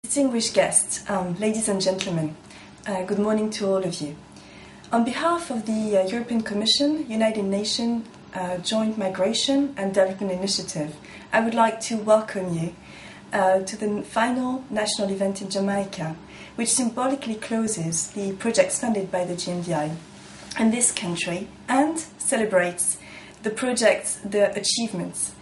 Distinguished guests, ladies and gentlemen, good morning to all of you. On behalf of the European Commission, United Nations Joint Migration and Development Initiative, I would like to welcome you to the final national event in Jamaica, which symbolically closes the projects funded by the GMDI in this country and celebrates the achievements.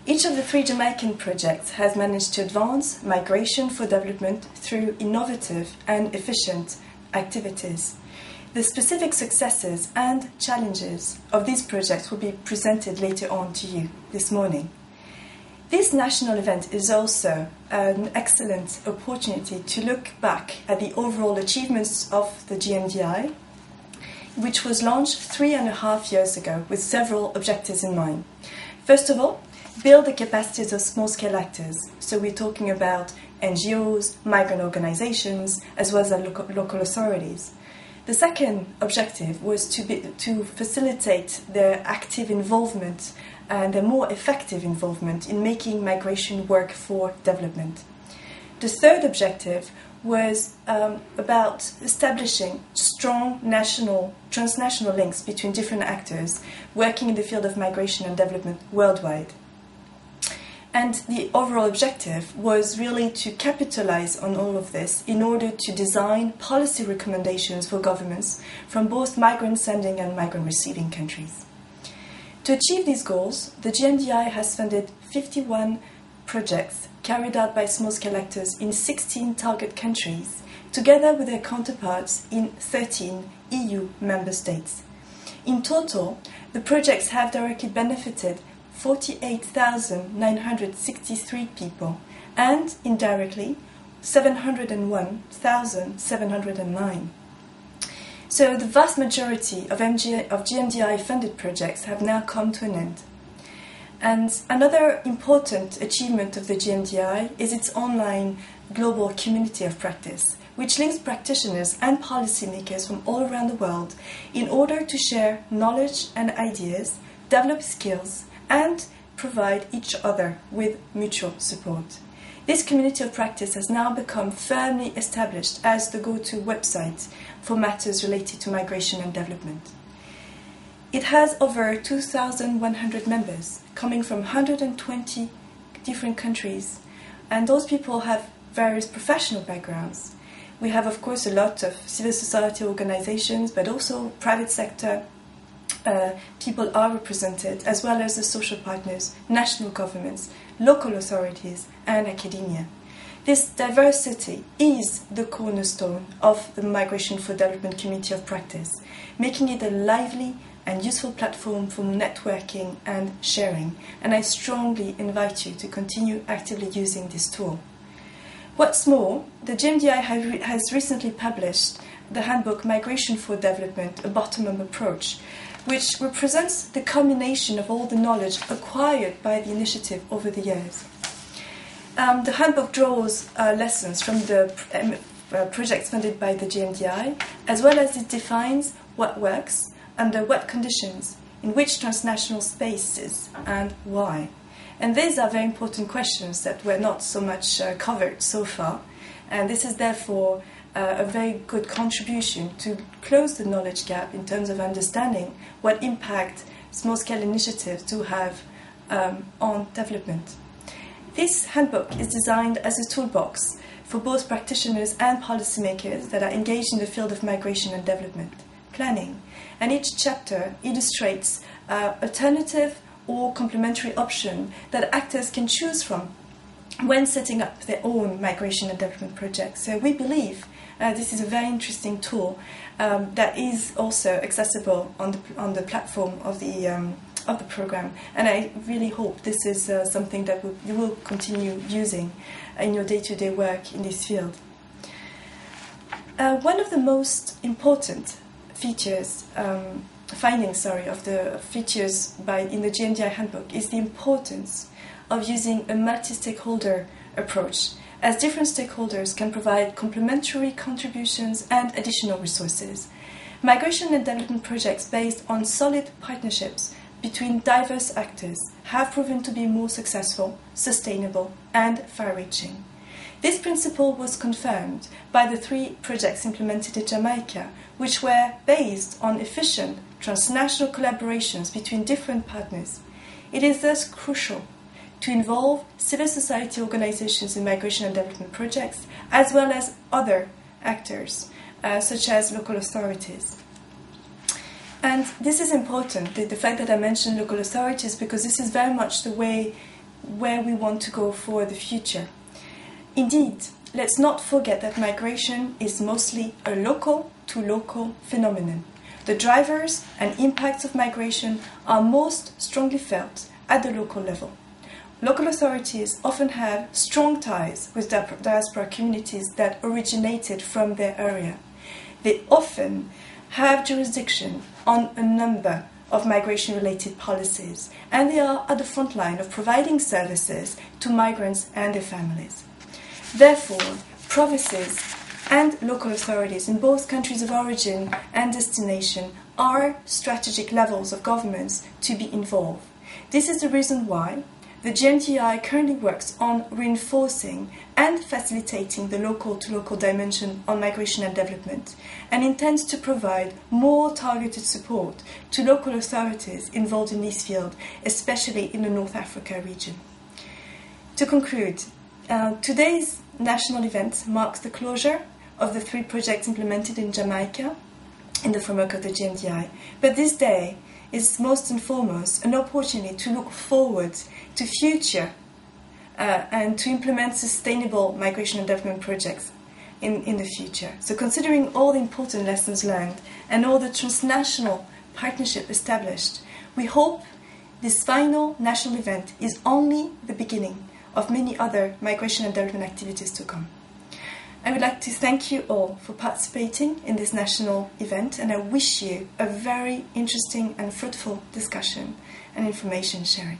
Each of the three Jamaican projects has managed to advance migration for development through innovative and efficient activities. The specific successes and challenges of these projects will be presented later on to you this morning. This national event is also an excellent opportunity to look back at the overall achievements of the GMDI, which was launched 3.5 years ago with several objectives in mind. First of all, build the capacities of small-scale actors. So we're talking about NGOs, migrant organizations, as well as local authorities. The second objective was to facilitate their active involvement and their more effective involvement in making migration work for development. The third objective was about establishing strong transnational links between different actors working in the field of migration and development worldwide. And the overall objective was really to capitalize on all of this in order to design policy recommendations for governments from both migrant sending and migrant receiving countries. To achieve these goals, the GMDI has funded 51 projects carried out by small-scale actors in 16 target countries, together with their counterparts in 13 EU member states. In total, the projects have directly benefited 48,963 people, and indirectly 701,709. So the vast majority of GMDI-funded projects have now come to an end. And another important achievement of the GMDI is its online global community of practice, which links practitioners and policymakers from all around the world in order to share knowledge and ideas, develop skills, and provide each other with mutual support. This community of practice has now become firmly established as the go-to website for matters related to migration and development. It has over 2,100 members coming from 120 different countries, and those people have various professional backgrounds. We have, of course, a lot of civil society organizations, but also private sector people are represented, as well as the social partners, national governments, local authorities, and academia. This diversity is the cornerstone of the Migration for Development Community of Practice, making it a lively and useful platform for networking and sharing, and I strongly invite you to continue actively using this tool. What's more, the GMDI has recently published the handbook Migration for Development, a bottom-up approach, which represents the culmination of all the knowledge acquired by the initiative over the years. The handbook draws lessons from the projects funded by the GMDI, as well as it defines what works, under what conditions, in which transnational spaces, and why. And these are very important questions that were not so much covered so far, and this is therefore a very good contribution to close the knowledge gap in terms of understanding what impact small-scale initiatives do have on development. This handbook is designed as a toolbox for both practitioners and policymakers that are engaged in the field of migration and development planning, and each chapter illustrates alternative or complementary option that actors can choose from when setting up their own migration and development projects. So we believe this is a very interesting tool that is also accessible on the platform of the program, and I really hope this is something that you will continue using in your day-to-day work in this field. One of the most important findings of the features in the GMDI handbook is the importance of using a multi-stakeholder approach, as different stakeholders can provide complementary contributions and additional resources. Migration and development projects based on solid partnerships between diverse actors have proven to be more successful, sustainable, and far-reaching. This principle was confirmed by the 3 projects implemented in Jamaica, which were based on efficient transnational collaborations between different partners. It is thus crucial to involve civil society organizations in migration and development projects, as well as other actors, such as local authorities. And this is important, the fact that I mentioned local authorities, because this is very much the way where we want to go for the future. Indeed, let's not forget that migration is mostly a local-to-local phenomenon. The drivers and impacts of migration are most strongly felt at the local level. Local authorities often have strong ties with diaspora communities that originated from their area. They often have jurisdiction on a number of migration-related policies, and they are at the front line of providing services to migrants and their families. Therefore, provinces and local authorities in both countries of origin and destination are strategic levels of governments to be involved. This is the reason why the GMDI currently works on reinforcing and facilitating the local-to-local dimension on migration and development, and intends to provide more targeted support to local authorities involved in this field, especially in the North Africa region. To conclude, today's national event marks the closure of the 3 projects implemented in Jamaica in the framework of the GMDI, but this day is most and foremost an opportunity to look forward to future and to implement sustainable migration and development projects in the future. So considering all the important lessons learned and all the transnational partnership established, we hope this final national event is only the beginning of many other migration and development activities to come. I would like to thank you all for participating in this national event, and I wish you a very interesting and fruitful discussion and information sharing.